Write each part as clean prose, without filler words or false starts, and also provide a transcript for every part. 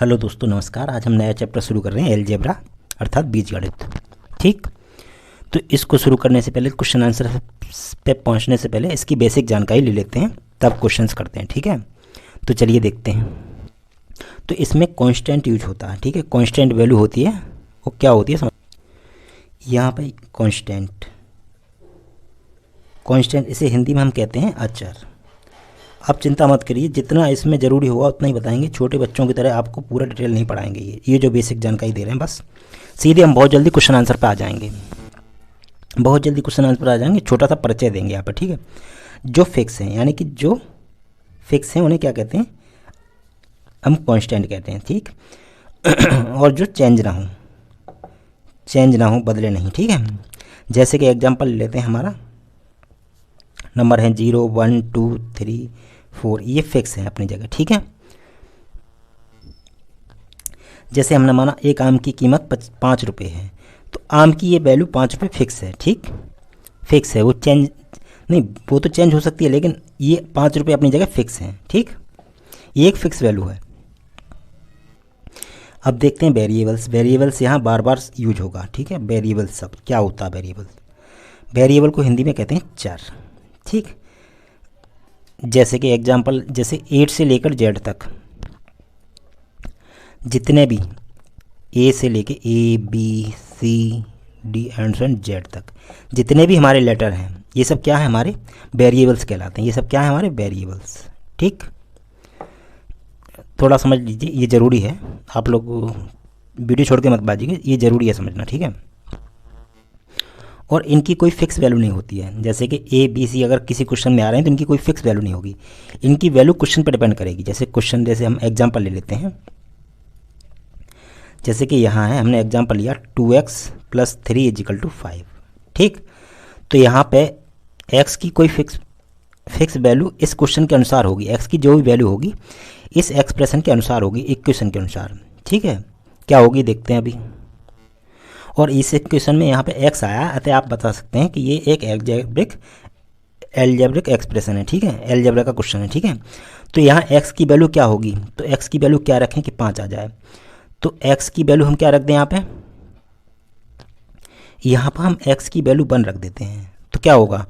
Hello दोस्तों, नमस्कार। आज हम नया चैप्टर शुरू कर रहे हैं अलजेब्रा अर्थात बीजगणित। ठीक, तो इसको शुरू करने से पहले, क्वेश्चन आंसर पे पहुंचने से पहले इसकी बेसिक जानकारी ले लेते हैं, तब क्वेश्चंस करते हैं। ठीक है, तो चलिए देखते हैं। तो इसमें कांस्टेंट यूज होता है। ठीक है, कांस्टेंट वैल्यू होती है, वो क्या होती है समझ। यहाँ पे कांस्टेंट इसे हिंदी में हम कहते हैं अचर। आप चिंता मत करिए, जितना इसमें ज़रूरी होगा उतना ही बताएंगे। छोटे बच्चों की तरह आपको पूरा डिटेल नहीं पढ़ाएंगे। ये जो बेसिक जानकारी दे रहे हैं, बस सीधे हम बहुत जल्दी क्वेश्चन आंसर पे आ जाएंगे। छोटा सा परिचय देंगे यहाँ पर। ठीक है, जो फिक्स हैं, यानी कि जो फिक्स हैं उन्हें क्या कहते हैं, हम कांस्टेंट कहते हैं। ठीक और जो चेंज ना हो, बदले नहीं। ठीक है, जैसे कि एग्जांपल ले लेते हैं। हमारा नंबर है 0 1 2 3 4, ये फिक्स है अपनी जगह। ठीक है, जैसे हमने माना एक आम की कीमत 5 रुपये है, तो आम की ये वैल्यू 5 रुपये फिक्स है। ठीक, फिक्स है, वो चेंज नहीं, वो तो चेंज हो सकती है, लेकिन ये 5 रुपये अपनी जगह फिक्स है। ठीक, ये एक फिक्स वैल्यू है। अब देखते हैं वेरिएबल्स यहाँ बार बार यूज होगा। ठीक है, वेरिएबल शब्द क्या होता है? वेरिएबल को हिंदी में कहते हैं चर। ठीक, जैसे कि एग्जाम्पल, जैसे 8 से लेकर Z तक जितने भी A से लेकर A B C D and so Z तक जितने भी हमारे लेटर हैं, ये सब क्या है? हमारे वेरिएबल्स कहलाते हैं। ये सब क्या है? हमारे वेरिएबल्स। ठीक, थोड़ा समझ लीजिए, ये ज़रूरी है। आप लोग वीडियो छोड़ के मत बाजिए, ये ज़रूरी है समझना। ठीक है, और इनकी कोई फिक्स वैल्यू नहीं होती है। जैसे कि A B C अगर किसी क्वेश्चन में आ रहे हैं तो इनकी कोई फिक्स वैल्यू नहीं होगी। इनकी वैल्यू क्वेश्चन पर डिपेंड करेगी। जैसे हम एग्जांपल ले लेते हैं। जैसे कि यहाँ है, हमने एग्जांपल लिया 2x + 3 = 5। ठीक, तो यहाँ पे x की कोई फिक्स वैल्यू इस क्वेश्चन के अनुसार होगी। x की जो भी वैल्यू होगी इस एक्सप्रेशन के अनुसार होगी, इक्वेशन के अनुसार। ठीक है, क्या होगी देखते हैं अभी। और इस इक्वेशन में यहाँ पे x आया, अतः आप बता सकते हैं कि ये एक एल्जेब्रिक एक्सप्रेशन है। ठीक है, एल्जेब्रा का क्वेश्चन है। ठीक है, तो यहाँ x की वैल्यू क्या होगी? तो x की वैल्यू क्या रखें कि 5 आ जाए? तो x की वैल्यू हम क्या रख दें यहाँ पे हम x की वैल्यू 1 रख देते हैं। तो क्या होगा?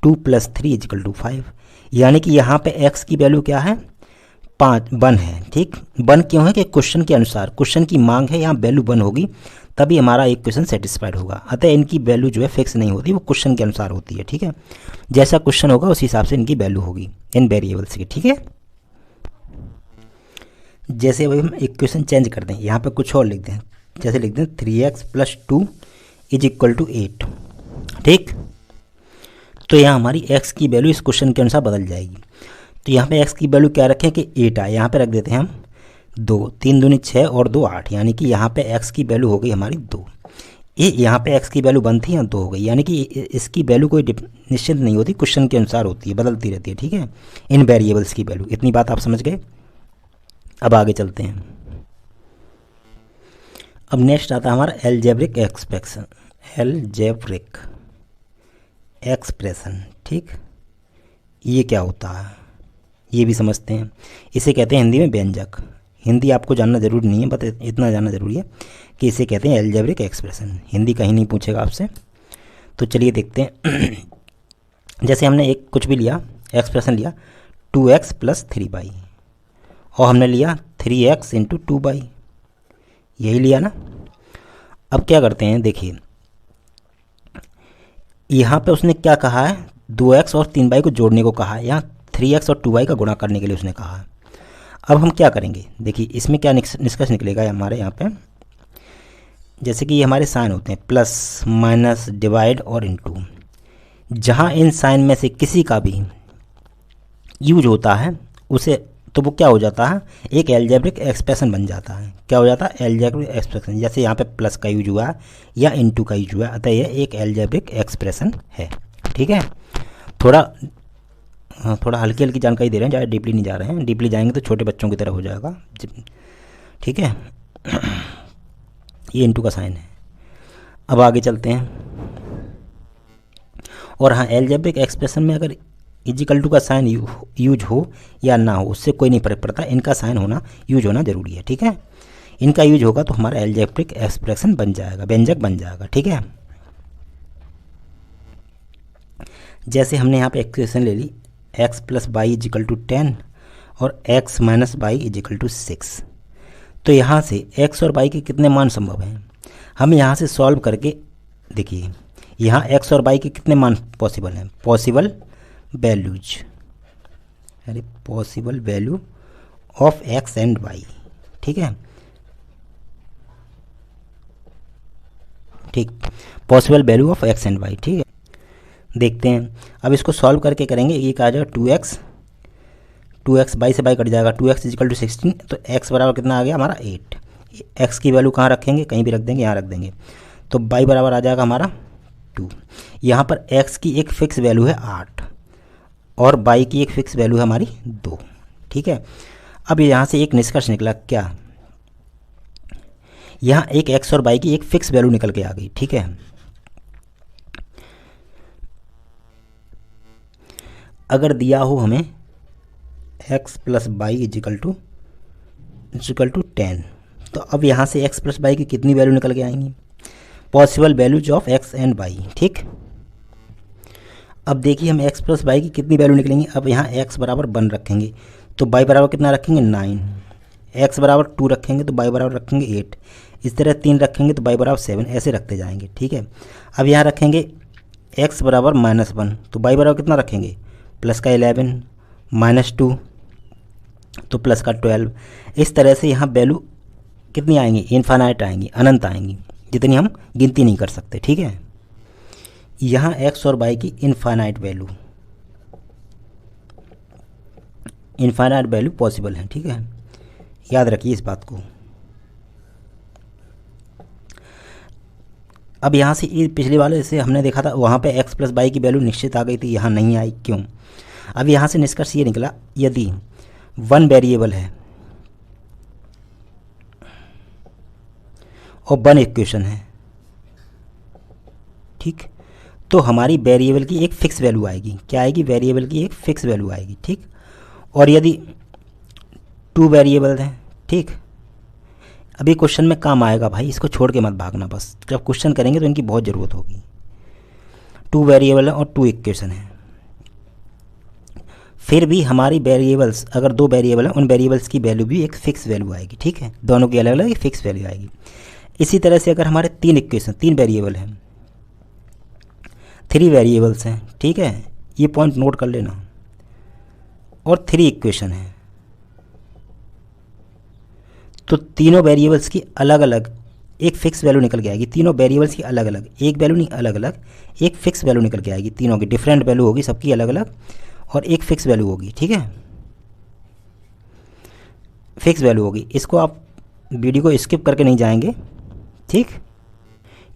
2 + 3 = 5। यानी कि यहाँ पे x की वैल्यू क्या है? 1 है। ठीक, 1 क्यों है? कि क्वेश्चन के अनुसार, क्वेश्चन की मांग है, यहाँ वैल्यू 1 होगी, तभी हमारा एक क्वेश्चन सेटिस्फाइड होगा। अतः इनकी वैल्यू जो है फिक्स नहीं होती, वो क्वेश्चन के अनुसार होती है। ठीक है, जैसा क्वेश्चन होगा उस हिसाब से इनकी वैल्यू होगी इन वेरिएबल्स की। ठीक है, जैसे अभी हम इक्वेशन चेंज कर दें, यहाँ पे कुछ और लिख दें। जैसे लिख दें 3x + 2 = 8। ठीक, तो यहाँ हमारी x की वैल्यू इस क्वेश्चन के अनुसार बदल जाएगी। तो यहाँ पे x की वैल्यू क्या रखें कि 8 आए, यहाँ पे रख देते हैं हम 2। 3 दूनी 6 और 2 8, यानी कि यहाँ पे x की वैल्यू हो गई हमारी 2। ये यहाँ पे x की वैल्यू 1 थी, यहाँ 2 हो गई। यानी कि इसकी वैल्यू कोई निश्चित नहीं होती, क्वेश्चन के अनुसार होती है, बदलती रहती है। ठीक है, इन वेरिएबल्स की वैल्यू। इतनी बात आप समझ गए। अब आगे चलते हैं। अब नेक्स्ट आता है हमारा एल्जेब्रिक एक्सप्रेशन। ठीक, ये क्या होता है ये भी समझते हैं। इसे कहते हैं हिंदी में व्यंजक। हिंदी आपको जानना ज़रूरी नहीं है, बस इतना जानना ज़रूरी है कि इसे कहते हैं एल्जेब्रिक एक्सप्रेशन। हिंदी कहीं नहीं पूछेगा आपसे। तो चलिए देखते हैं। जैसे हमने एक कुछ भी लिया, एक्सप्रेशन लिया 2x + 3y, और हमने लिया 3x × 2y, यही लिया ना। अब क्या करते हैं, देखिए यहाँ पे उसने क्या कहा है, 2x और 3y को जोड़ने को कहा है। यहाँ 3x और 2y का गुणा करने के लिए उसने कहा है। अब हम क्या करेंगे, देखिए इसमें क्या निष्कर्ष निकलेगा हमारे यहाँ पे। जैसे कि ये हमारे साइन होते हैं, प्लस, माइनस, डिवाइड और इनटू। जहाँ इन साइन में से किसी का भी यूज होता है उसे, तो वो क्या हो जाता है, एक एल्जेब्रिक एक्सप्रेशन बन जाता है। क्या हो जाता है? Algebraic expression. जैसे यहाँ पे प्लस का यूज हुआ है या इनटू का यूज हुआ है, अतः यह एक एल्जेब्रिक एक्सप्रेशन है। ठीक है, थोड़ा हल्की हल्की जानकारी दे रहे हैं, ज़्यादा डीपली नहीं जा रहे हैं। डीपली जाएंगे तो छोटे बच्चों की तरह हो जाएगा। ठीक है, ये इनटू का साइन है। अब आगे चलते हैं। और हाँ, एल्जेब्रिक एक्सप्रेशन में अगर इजिकल टू का साइन यूज हो या ना हो उससे कोई नहीं फर्क पड़ता, इनका साइन होना यूज होना ज़रूरी है। ठीक है, इनका यूज होगा तो हमारा एल्जेब्रिक एक्सप्रेशन बन जाएगा, व्यंजक बन जाएगा। ठीक है, जैसे हमने यहाँ पे एक्सप्रेशन ले ली x plus by equal to 10 और x minus by equal to 6। तो यहाँ से x और y के कितने मान संभव हैं, हम यहाँ से सॉल्व करके देखिए यहाँ x और y के कितने मान पॉसिबल हैं, पॉसिबल वैल्यूज, अरे possible value of x and y। ठीक है, ठीक, possible value of x and y। ठीक है, देखते हैं अब इसको सॉल्व करके करेंगे। ये क्या आ जाएगा 2x बाई से बाई कट जाएगा, 2x इजिकल टू 16, तो x बराबर कितना आ गया हमारा 8। x की वैल्यू कहाँ रखेंगे, कहीं भी रख देंगे, यहाँ रख देंगे, तो y बराबर आ जाएगा हमारा 2। यहाँ पर x की एक फिक्स वैल्यू है 8 और y की एक फिक्स वैल्यू है हमारी 2। ठीक है, अब यहाँ से एक निष्कर्ष निकला क्या, यहाँ एक x और y की एक फिक्स वैल्यू निकल के आ गई। ठीक है, अगर दिया हो हमें x plus by equal to 10, तो अब यहाँ से x प्लस बाई की कितनी वैल्यू निकल के आएंगी, possible values of x and y। ठीक, अब देखिए हम x प्लस बाई की कितनी वैल्यू निकलेंगी। अब यहाँ x बराबर 1 रखेंगे तो y बराबर कितना रखेंगे 9, x बराबर 2 रखेंगे तो y बराबर रखेंगे 8, इस तरह 3 रखेंगे तो y बराबर 7, ऐसे रखते जाएंगे। ठीक है, अब यहाँ रखेंगे x बराबर -1 तो y बराबर कितना रखेंगे, प्लस का 11, -2 तो प्लस का 12। इस तरह से यहाँ वैल्यू कितनी आएंगी, इन्फानाइट आएंगी, अनंत आएंगी, जितनी हम गिनती नहीं कर सकते। ठीक है, यहाँ x और y की इन्फानाइट वैल्यू पॉसिबल है। ठीक है, याद रखिए इस बात को। अब यहाँ से पिछले वाले से हमने देखा था वहाँ पे x प्लस बाई की वैल्यू निश्चित आ गई थी, यहाँ नहीं आई, क्यों। अब यहाँ से निष्कर्ष ये निकला, यदि 1 वेरिएबल है और 1 इक्वेशन है, ठीक, तो हमारी वेरिएबल की एक फिक्स वैल्यू आएगी। क्या आएगी, वेरिएबल की एक फिक्स वैल्यू आएगी। ठीक, और यदि 2 वेरिएबल हैं, ठीक, अभी क्वेश्चन में काम आएगा भाई, इसको छोड़ के मत भागना, बस जब क्वेश्चन करेंगे तो इनकी बहुत ज़रूरत होगी। 2 वेरिएबल है और 2 इक्वेशन है, फिर भी हमारी वेरिएबल्स अगर 2 वेरिएबल है, उन वेरिएबल्स की वैल्यू भी एक फिक्स वैल्यू आएगी। ठीक है, दोनों की अलग अलग एक फिक्स वैल्यू आएगी। इसी तरह से अगर हमारे 3 इक्वेशन, 3 वेरिएबल हैं, 3 वेरिएबल्स हैं, ठीक है, ये पॉइंट नोट कर लेना, और 3 इक्वेशन है, तो तीनों वेरिएबल्स की अलग अलग एक फिक्स वैल्यू निकल के आएगी। तीनों वेरिएबल्स की अलग अलग, एक वैल्यू नहीं, अलग अलग एक फिक्स वैल्यू निकल के आएगी। तीनों की डिफरेंट वैल्यू होगी, सबकी अलग अलग, और एक फिक्स वैल्यू होगी। ठीक है, फिक्स वैल्यू होगी। इसको आप वीडियो को स्किप करके नहीं जाएंगे। ठीक,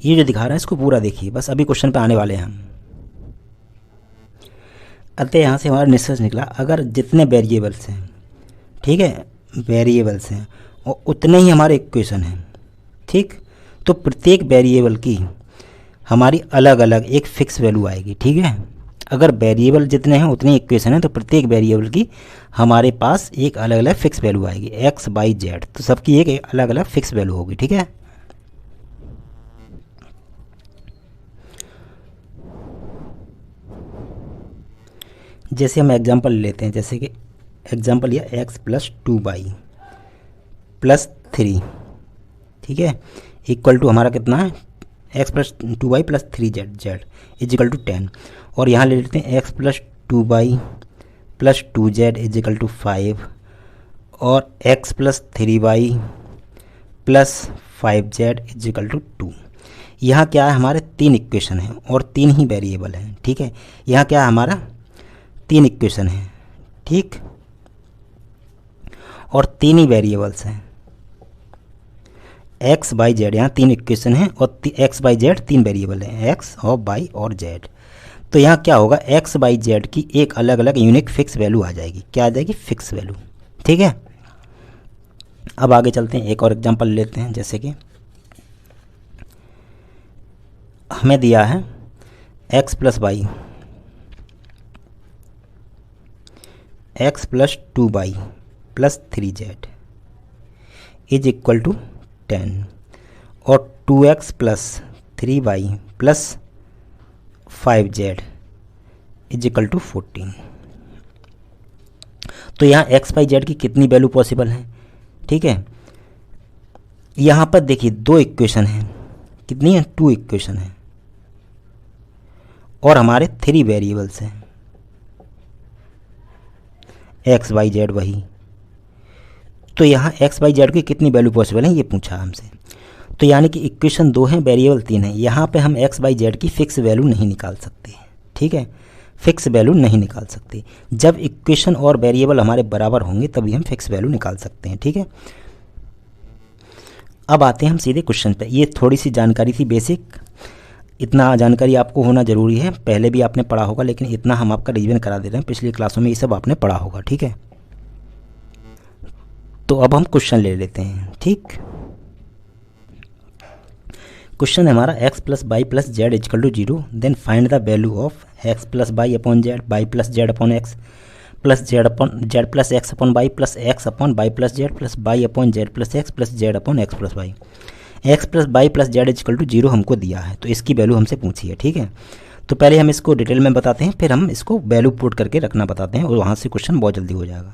ये जो दिखा रहा है इसको पूरा देखिए, बस अभी क्वेश्चन पे आने वाले हैं हम। अतः यहाँ से हमारा निष्कर्ष निकला, अगर जितने वेरिएबल्स हैं, ठीक है, वेरिएबल्स हैं और उतने ही हमारे इक्वेशन हैं, ठीक, तो प्रत्येक वेरिएबल की हमारी अलग अलग एक फ़िक्स वैल्यू आएगी। ठीक है, अगर वेरिएबल जितने हैं उतने इक्वेशन हैं, तो प्रत्येक वेरिएबल की हमारे पास एक अलग अलग फिक्स वैल्यू आएगी, x, y, z, तो सबकी एक अलग अलग फिक्स वैल्यू होगी। ठीक है, जैसे हम एग्जांपल लेते हैं, जैसे कि एग्जांपल लिया x प्लस 2y प्लस 3, ठीक है, इक्वल टू हमारा कितना है, x plus 2y plus 3z is equal to 10, और यहाँ ले लेते हैं x plus 2y plus 2z is equal to 5 और x plus 3y plus 5z is equal to 2। यहाँ क्या है, हमारे 3 इक्वेशन हैं और 3 ही वेरिएबल हैं। ठीक है, यहाँ क्या है, हमारा 3 इक्वेशन है, ठीक, और 3 ही वेरिएबल्स हैं, x, y, z, यहाँ 3 इक्वेशन हैं और x, y, z 3 वेरिएबल हैं, x और y और z। तो यहाँ क्या होगा, x, y, z की एक अलग अलग यूनिक फिक्स वैल्यू आ जाएगी। क्या आ जाएगी, फिक्स वैल्यू। ठीक है, अब आगे चलते हैं, एक और एग्जांपल लेते हैं। जैसे कि हमें दिया है x plus y x plus 2y plus 3z is equal to 10 और 2x plus 3y plus 5z is equal to 14। तो यहाँ एक्स वाई जेड की कितनी वैल्यू पॉसिबल है, ठीक है। यहाँ पर देखिए दो इक्वेशन हैं, कितनी है, 2 इक्वेशन है और हमारे 3 वेरिएबल्स हैं, एक्स वाई जेड वही। तो यहाँ एक्स वाई जेड की कितनी वैल्यू पॉसिबल है ये पूछा हमसे। तो यानी कि इक्वेशन 2 है, वेरिएबल 3 है। यहाँ पे हम एक्स वाई जेड की फिक्स वैल्यू नहीं निकाल सकते, ठीक है, फिक्स वैल्यू नहीं निकाल सकते। जब इक्वेशन और वेरिएबल हमारे बराबर होंगे तभी हम फिक्स वैल्यू निकाल सकते हैं, ठीक है। अब आते हैं हम सीधे क्वेश्चन पे। ये थोड़ी सी जानकारी थी बेसिक, इतना जानकारी आपको होना ज़रूरी है, पहले भी आपने पढ़ा होगा, लेकिन इतना हम आपका रिवीजन करा दे रहे हैं, पिछली क्लासों में ये सब आपने पढ़ा होगा, ठीक है। तो अब हम क्वेश्चन ले लेते हैं, ठीक। क्वेश्चन है हमारा x plus y plus z equal to 0, then find the value of x plus y upon z, y plus z upon x plus z plus x upon Y plus x upon Y plus z plus y upon z plus x plus z upon x plus y. X plus y plus z equal to 0 हमको दिया है, तो इसकी value हमसे पूछी है, ठीक है। तो पहले हम इसको डिटेल में बताते हैं, फिर हम इसको वैल्यू पुट करके रखना बताते हैं और वहाँ से क्वेश्चन बहुत जल्दी हो जाएगा।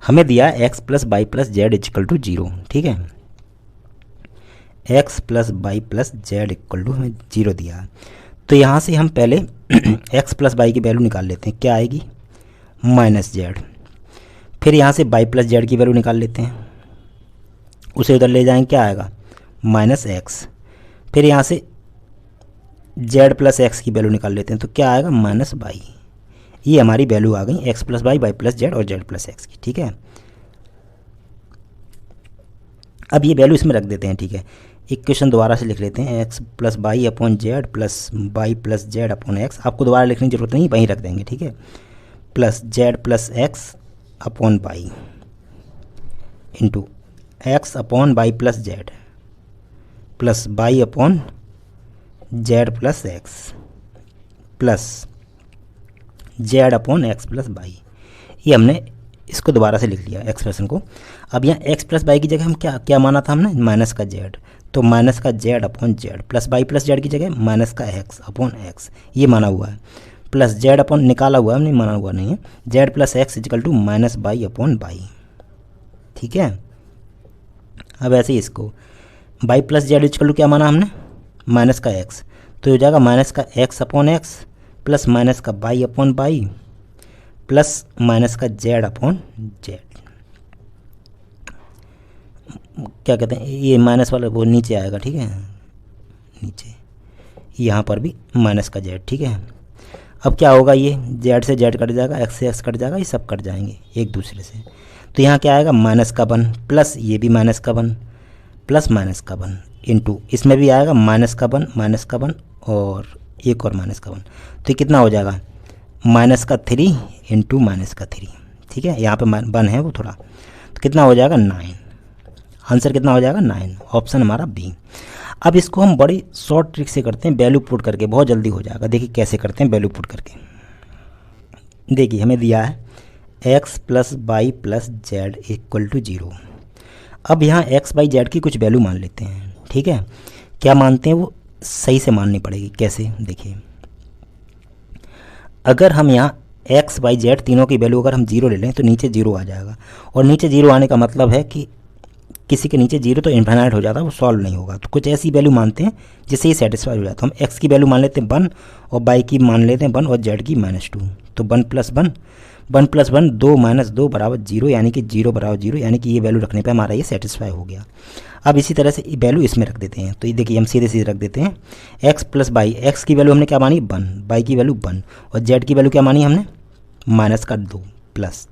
हमें दिया है x plus y plus z equal to 0, ठीक है। X plus y plus z equal to हमें 0 दिया है। तो यहाँ से हम पहले एक्स प्लस वाई की वैल्यू निकाल लेते हैं, क्या आएगी, माइनस जेड। फिर यहाँ से वाई प्लस जेड की वैल्यू निकाल लेते हैं, उसे उधर ले जाएंगे, क्या आएगा, माइनस एक्स। फिर यहाँ से जेड प्लस एक्स की वैल्यू निकाल लेते हैं, तो क्या आएगा, माइनस वाई। ये हमारी वैल्यू आ गई x plus y, y plus z और जेड प्लस एक्स की, ठीक है। अब ये वैल्यू इसमें रख देते हैं, ठीक है। इक्वेशन दोबारा से लिख लेते हैं, x plus y upon z plus y plus z upon x. आपको दोबारा लिखने की जरूरत नहीं, वहीं रख देंगे, ठीक है। Plus z plus x upon y into x upon Y plus z plus y upon z plus x plus z upon x plus y. ये हमने इसको दोबारा से लिख लिया एक्सप्रेशन को। अब यहाँ एक्स प्लस वाई की जगह हम क्या माना था हमने, माइनस का जेड, तो माइनस का Z upon z plus y plus z की जगह माइनस का एक्स अपॉन एक्स, ये माना हुआ है, प्लस जेड अपॉन निकाला हुआ है, हमने माना हुआ नहीं है, z plus x equal to minus y upon y, ठीक है। अब ऐसे ही इसको y plus z equal to क्या माना हमने, माइनस का एक्स, तो हो जाएगा माइनस का X upon x plus minus का Y upon Y plus minus का जेड अपॉन जेड। क्या कहते हैं, ये माइनस वाला वो नीचे आएगा, ठीक है, नीचे यहाँ पर भी माइनस का जेड, ठीक है। अब क्या होगा, ये जेड से जेड कट जाएगा, एक्स से एक्स कट जाएगा, ये सब कट जाएंगे एक दूसरे से। तो यहाँ क्या आएगा, माइनस का 1 प्लस ये भी माइनस का 1 प्लस माइनस का 1 इंटू इसमें भी आएगा माइनस का 1 और एक और माइनस का 1, तो ये कितना हो जाएगा, माइनस का 3 इंटू माइनस का 3, ठीक है। यहाँ पे 1 है वो थोड़ा, तो कितना हो जाएगा, 9। आंसर कितना हो जाएगा, 9, ऑप्शन हमारा बी। अब इसको हम बड़ी शॉर्ट ट्रिक से करते हैं, वैल्यू पुट करके, बहुत जल्दी हो जाएगा। देखिए कैसे करते हैं वैल्यू पुट करके। देखिए हमें दिया है x plus y plus z equal to 0। अब यहाँ एक्स वाई जेड की कुछ वैल्यू मान लेते हैं, ठीक है। क्या मानते हैं वो सही से माननी पड़ेगी, कैसे, देखिए अगर हम यहाँ एक्स वाई जेड तीनों की वैल्यू अगर हम 0 ले लें तो नीचे 0 आ जाएगा, और नीचे 0 आने का मतलब है कि किसी के नीचे 0 तो इन्फिनाइट हो जाता है, वो सॉल्व नहीं होगा। तो कुछ ऐसी वैल्यू मानते हैं जिससे ये सेटिस्फाई हो जाता है। हम एक्स की वैल्यू मान लेते हैं 1 और वाई की मान लेते हैं 1 और जेड की -2, तो 1 प्लस 1 2 - 2 बराबर 0, यानी कि 0 बराबर 0, यानी कि ये वैल्यू रखने पे हमारा ये सेटिस्फाई हो गया। अब इसी तरह से वैल्यू इसमें रख देते हैं, तो ये देखिए हम सीधे सीधे रख देते हैं एक्स प्लस वाई। एक्स की वैल्यू हमने क्या मानी, 1, वाई की वैल्यू 1 और जेड की वैल्यू क्या मानी हमने, माइनस का 2 प्लस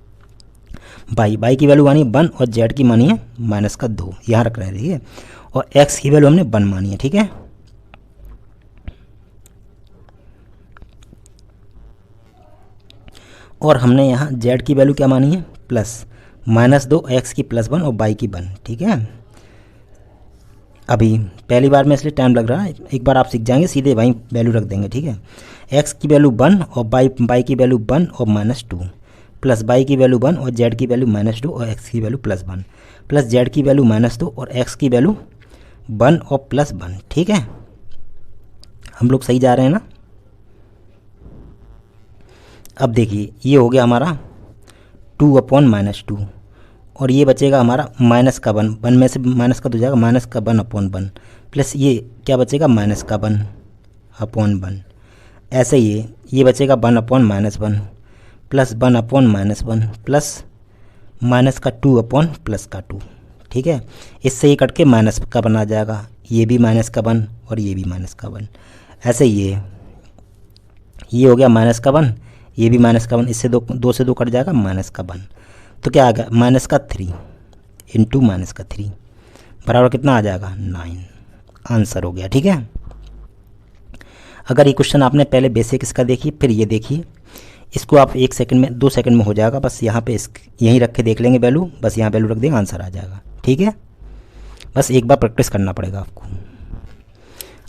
वाई की वैल्यू मानी 1 और जेड की मानी है माइनस का 2, यहाँ रख रहे हैं, ठीक है। और एक्स की वैल्यू हमने 1 मानी है, ठीक है। और हमने यहाँ जेड की वैल्यू क्या मानी है, प्लस -2, एक्स की +1 और वाई की 1, ठीक है। अभी पहली बार में इसलिए टाइम लग रहा है, एक बार आप सीख जाएंगे सीधे वहीं वैल्यू रख देंगे, ठीक है। एक्स की वैल्यू 1 और वाई की वैल्यू 1 और -2 प्लस वाई की वैल्यू 1 और जेड की वैल्यू -2 और एक्स की वैल्यू +1 प्लस जेड की वैल्यू -2 और एक्स की वैल्यू 1 और +1। ठीक है, हम लोग सही जा रहे हैं ना। अब देखिए ये हो गया हमारा 2/-2 और ये बचेगा हमारा -1 1 में से माइनस का तो जाएगा -1/1 प्लस ये क्या बचेगा -1/1। ऐसे ही ये बचेगा 1/-1 प्लस 1/-1 प्लस माइनस का 2/+2। ठीक है, इससे ये कट के माइनस का 1 आ जाएगा, ये भी -1 और ये भी -1। ऐसे ये हो गया -1, ये भी -1, इससे 2 से 2 कट जाएगा -1। तो क्या आ गया -3 इंटू -3 बराबर कितना आ जाएगा 9। आंसर हो गया। ठीक है, अगर ये क्वेश्चन आपने पहले बेसिक इसका देखिए फिर ये देखिए, इसको आप 1 सेकंड में 2 सेकंड में हो जाएगा, बस यहाँ पे यहीं रख के देख लेंगे वैल्यू, बस यहाँ वैल्यू रख देंगे आंसर आ जाएगा। ठीक है, बस एक बार प्रैक्टिस करना पड़ेगा आपको।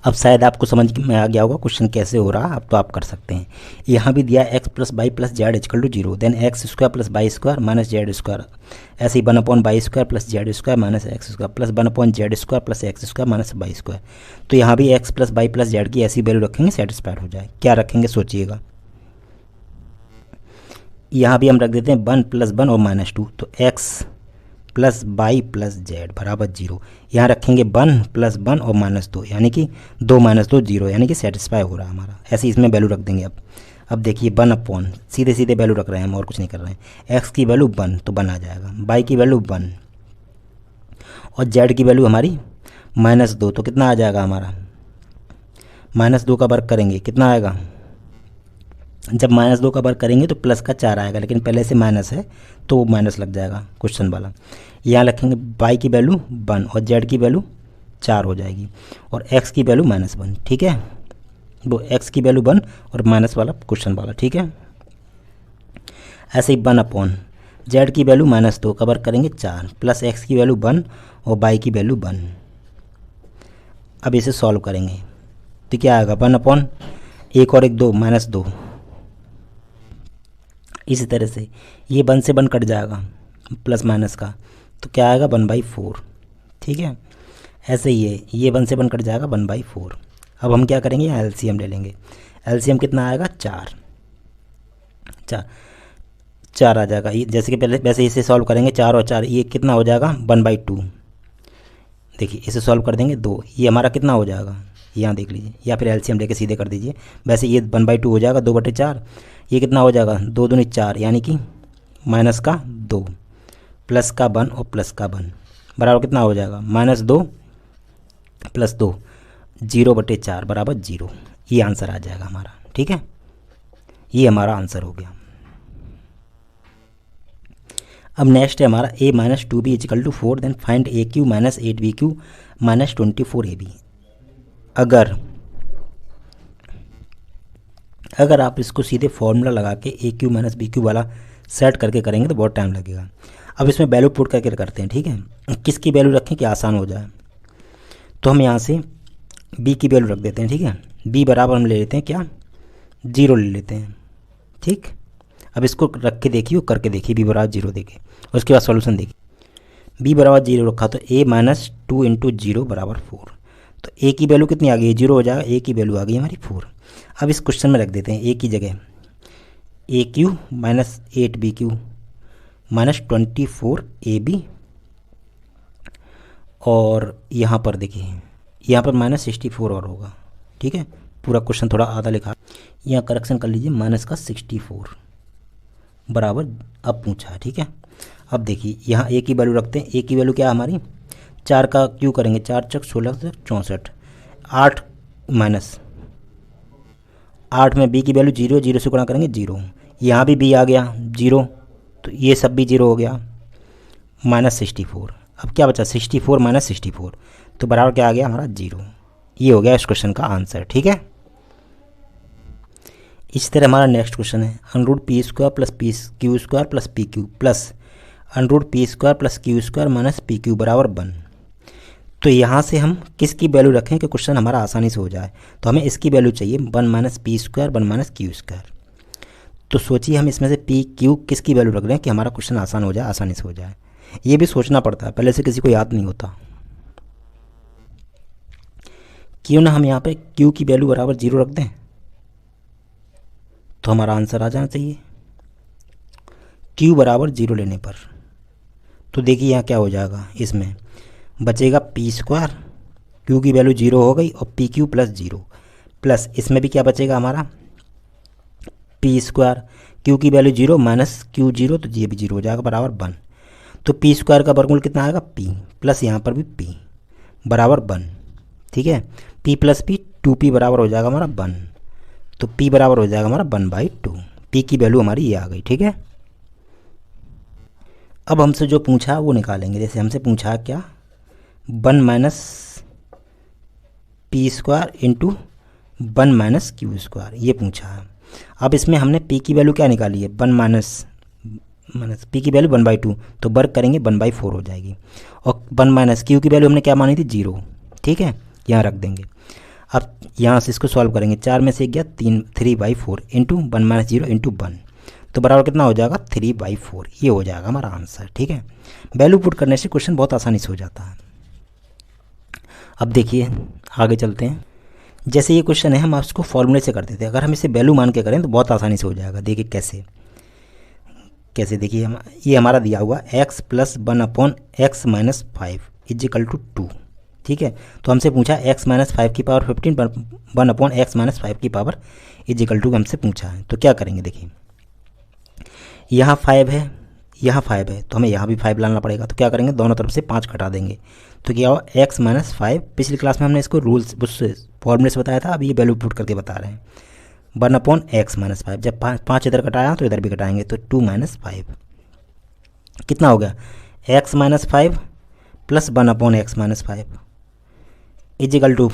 अब शायद आपको समझ में आ गया होगा क्वेश्चन कैसे हो रहा, अब तो आप कर सकते हैं। यहाँ भी दिया x + y + z = 0, then x² + y² - z², ऐसे ही 1/y² + z² - x² plus 1/z² + x² - y²। तो यहाँ भी x + y + z की ऐसी वैल्यू रखेंगे सेटिस्फाइड हो जाए। क्या रखेंगे सोचिएगा। यहाँ भी हम रख देते हैं 1 + 1 और -2, तो x + y + z बराबर 0। यहाँ रखेंगे 1 + 1 और -2, यानी कि 2 - 2 0, यानी कि सेटिस्फाई हो रहा है हमारा। ऐसे इसमें वैल्यू रख देंगे। अब देखिए 1/, सीधे सीधे वैल्यू रख रहे हैं हम और कुछ नहीं कर रहे हैं। x की वैल्यू 1 तो 1 आ जाएगा, y की वैल्यू 1 और z की वैल्यू हमारी -2, तो कितना आ जाएगा हमारा -2 का वर्ग करेंगे कितना आएगा। जब -2 का वर्ग करेंगे तो प्लस का 4 आएगा, लेकिन पहले से माइनस है तो वो माइनस लग जाएगा क्वेश्चन वाला। यहाँ रखेंगे y की वैल्यू 1 और z की वैल्यू 4 हो जाएगी और x की वैल्यू -1। ठीक है, वो x की वैल्यू 1 और माइनस वाला क्वेश्चन वाला। ठीक है, ऐसे ही 1/, z की वैल्यू -2 का वर्ग करेंगे 4 प्लस x की वैल्यू 1 और y की वैल्यू 1। अब इसे सॉल्व करेंगे तो क्या आएगा 1/, 1 और 1 2 -2। इसी तरह से ये 1 से 1 कट जाएगा प्लस माइनस का, तो क्या आएगा 1/4। ठीक है, ऐसे ही ये 1 से 1 कट जाएगा 1/4। अब हम क्या करेंगे, यहाँ एलसीएम ले लेंगे। एलसीएम कितना आएगा 4 आ जाएगा। जैसे कि पहले वैसे इसे सॉल्व करेंगे 4 और 4 ये कितना हो जाएगा 1/2। देखिए इसे सॉल्व कर देंगे 2, ये हमारा कितना हो जाएगा यहाँ देख लीजिए, या फिर एलसीएम लेके सीधे कर दीजिए। वैसे ये 1/2 हो जाएगा 2/4, ये कितना हो जाएगा 2 दूनी 4, यानी कि -2 प्लस का 1 और प्लस का 1 बराबर कितना हो जाएगा -2 + 2 0/4 बराबर 0। ये आंसर आ जाएगा हमारा। ठीक है, ये हमारा आंसर हो गया। अब नेक्स्ट है हमारा a - 2b = 4, then find aq - 8bq - 24ab। अगर आप इसको सीधे फॉर्मूला लगा के aq - bq वाला सेट करके करेंगे तो बहुत टाइम लगेगा। अब इसमें वैल्यू पुट करके करते हैं। ठीक है, किसकी वैल्यू रखें कि आसान हो जाए, तो हम यहाँ से b की वैल्यू रख देते हैं। ठीक है, b बराबर हम ले लेते हैं क्या 0 ले लेते हैं। ठीक, अब इसको रख के देखिए और करके देखिए b बराबर 0 देखिए, उसके बाद सॉल्यूशन देखिए। b बराबर 0 रखा तो a - 2 × 0 बराबर 4, तो a की वैल्यू कितनी आ गई 0 हो जाएगा, a की वैल्यू आ गई हमारी 4। अब इस क्वेश्चन में रख देते हैं a की जगह aq - 8bq - 24ab और यहाँ पर देखिए यहाँ पर -64 और होगा। ठीक है, पूरा क्वेश्चन थोड़ा आधा लिखा, यहाँ करेक्शन कर लीजिए -64 बराबर अब पूछा है। ठीक है, अब देखिए यहाँ a की वैल्यू रखते हैं। a की वैल्यू क्या है हमारी 4 का क्यों करेंगे 4 × 16 = 64, 8 -8 में b की वैल्यू 0 0 से गुणा करेंगे 0, यहाँ भी b आ गया 0, तो ये सब भी 0 हो गया -64। अब क्या बचा 64 - 64, तो बराबर क्या आ गया हमारा 0। ये हो गया इस क्वेश्चन का आंसर। ठीक है, इसी तरह हमारा नेक्स्ट क्वेश्चन है √p² + pq² + pq plus √p² + q² - pq बराबर 1। तो यहाँ से हम किसकी वैल्यू रखें कि क्वेश्चन हमारा आसानी से हो जाए, तो हमें इसकी वैल्यू चाहिए 1 - p² 1 - q²। तो सोचिए हम इसमें से पी क्यू किसकी वैल्यू रख रहे हैं कि हमारा क्वेश्चन आसान हो जाए, आसानी से हो जाए। ये भी सोचना पड़ता है, पहले से किसी को याद नहीं होता। क्यों ना हम यहाँ पे क्यू की वैल्यू बराबर 0 रख दें, तो हमारा आंसर आ जाना चाहिए क्यू बराबर 0 लेने पर। तो देखिए यहाँ क्या हो जाएगा, इसमें बचेगा पी स्क्वायर, क्यू की वैल्यू 0 हो गई, और पी क्यू प्लस 0, प्लस इसमें भी क्या बचेगा हमारा पी स्क्वायर, क्यू की वैल्यू 0 माइनस क्यू 0, तो ये भी 0 हो जाएगा बराबर 1। तो पी स्क्वायर का वर्गमूल कितना आएगा पी, प्लस यहाँ पर भी पी बराबर 1। ठीक है, पी प्लस पी 2p बराबर हो जाएगा हमारा 1। तो p बराबर हो जाएगा हमारा 1/2। p की वैल्यू हमारी ये आ गई। ठीक है, अब हमसे जो पूछा वो निकालेंगे। जैसे हमसे पूछा क्या, 1 minus P square into 1 minus Q square, ये पूछा है। अब इसमें हमने p की वैल्यू क्या निकाली है, 1 माइनस p की वैल्यू 1/2, तो वर्क करेंगे 1/4 हो जाएगी। और 1 माइनस क्यू की वैल्यू हमने क्या मानी थी 0। ठीक है, यहाँ रख देंगे। अब यहाँ से इसको सॉल्व करेंगे, 4 में से गया 3/4 इंटू 1 माइनस 0 इंटू 1, तो बराबर कितना हो जाएगा 3/4। ये हो जाएगा हमारा आंसर। ठीक है, वैल्यू पुट करने से क्वेश्चन बहुत आसानी से हो जाता है। अब देखिए आगे चलते हैं। जैसे ये क्वेश्चन है, हम उसको फॉर्मूले से करते थे, अगर हम इसे वैल्यू मान के करें तो बहुत आसानी से हो जाएगा। देखिए कैसे कैसे, देखिए हम ये हमारा दिया हुआ x plus 1/x minus 5 equal to 2। ठीक है, तो हमसे पूछा x माइनस 5 की पावर 15 1/x माइनस 5 की पावर इजिकल टू हमसे पूछा है। तो क्या करेंगे, देखिए यहाँ 5 है, यहाँ 5 है, तो हमें यहाँ भी 5 लाना पड़ेगा। तो क्या करेंगे, दोनों तरफ से 5 घटा देंगे, तो क्या हुआ x माइनस 5। पिछली क्लास में हमने इसको रूल्स उस फॉर्मूले से बताया था, अब ये वैल्यू पुट करके बता रहे हैं। 1/x माइनस 5, जब 5 इधर घटाया तो इधर भी घटाएंगे, तो 2 माइनस 5 कितना हो गया, x minus 5 plus 1/x minus 5 equal to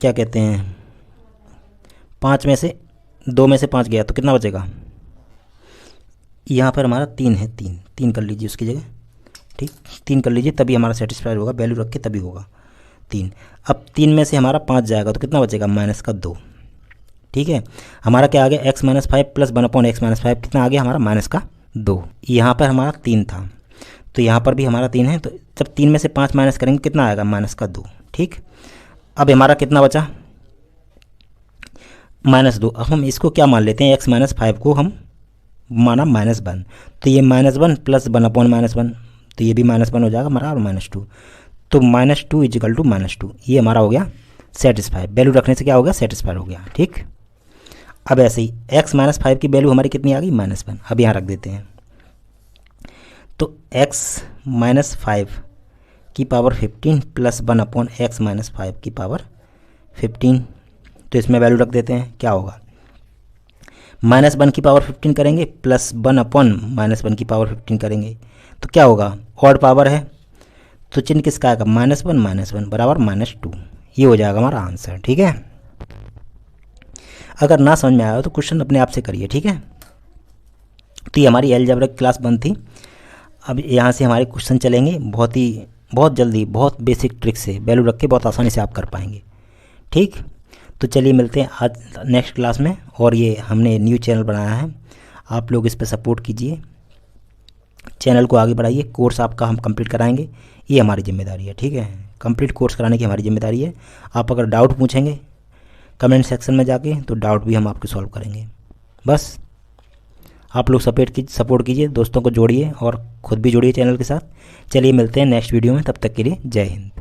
क्या कहते हैं, 5 में से 2 में से 5 गया तो कितना बचेगा, यहाँ पर हमारा 3 है, 3 कर लीजिए उसकी जगह। ठीक, 3 कर लीजिए, तभी हमारा सेटिस्फाइड होगा, वैल्यू रख के तभी होगा 3। अब 3 में से हमारा 5 जाएगा तो कितना बचेगा, माइनस का 2। ठीक है, हमारा क्या आ गया, x minus 5 plus 1/x minus 5 कितना आ गया हमारा, माइनस का 2। यहाँ पर हमारा 3 था, तो यहाँ पर भी हमारा 3 है, तो जब 3 में से 5 माइनस करेंगे कितना आएगा, माइनस का 2। ठीक, अब हमारा कितना बचा, -2। अब हम इसको क्या मान लेते हैं, x माइनस 5 को हम माना -1, तो ये -1 प्लस 1/-1, तो ये भी -1 हो जाएगा हमारा, और -2, तो -2 इजिकल टू -2, ये हमारा हो गया सेटिस्फाई। वैल्यू रखने से क्या हो गया, सेटिस्फाई हो गया। ठीक, अब ऐसे ही x माइनस 5 की वैल्यू हमारी कितनी आ गई, -1, अब यहाँ रख देते हैं। तो x माइनस 5 की पावर 15 प्लस 1/x माइनस 5 की पावर 15, तो इसमें वैल्यू रख देते हैं, क्या होगा, -1 की पावर 15 करेंगे प्लस 1/-1 की पावर 15 करेंगे, तो क्या होगा, ऑड पावर है, तो चिन्ह किसका आएगा, -1 बराबर -2, ये हो जाएगा हमारा आंसर। ठीक है, अगर ना समझ में आया हो तो क्वेश्चन अपने आप से करिए। ठीक है, तो ये हमारी अलजेब्रा की क्लास बंद थी। अब यहाँ से हमारे क्वेश्चन चलेंगे बहुत जल्दी, बहुत बेसिक ट्रिक से, वैल्यू रख के बहुत आसानी से आप कर पाएंगे। ठीक, तो चलिए मिलते हैं आज नेक्स्ट क्लास में। और ये हमने न्यू चैनल बनाया है, आप लोग इस पर सपोर्ट कीजिए, चैनल को आगे बढ़ाइए, कोर्स आपका हम कंप्लीट कराएंगे, ये हमारी जिम्मेदारी है। ठीक है, कंप्लीट कोर्स कराने की हमारी जिम्मेदारी है। आप अगर डाउट पूछेंगे कमेंट सेक्शन में जाके, तो डाउट भी हम आपके सॉल्व करेंगे। बस आप लोग सपोर्ट कीजिए, दोस्तों को जोड़िए और ख़ुद भी जोड़िए चैनल के साथ। चलिए मिलते हैं नेक्स्ट वीडियो में, तब तक के लिए जय हिंद।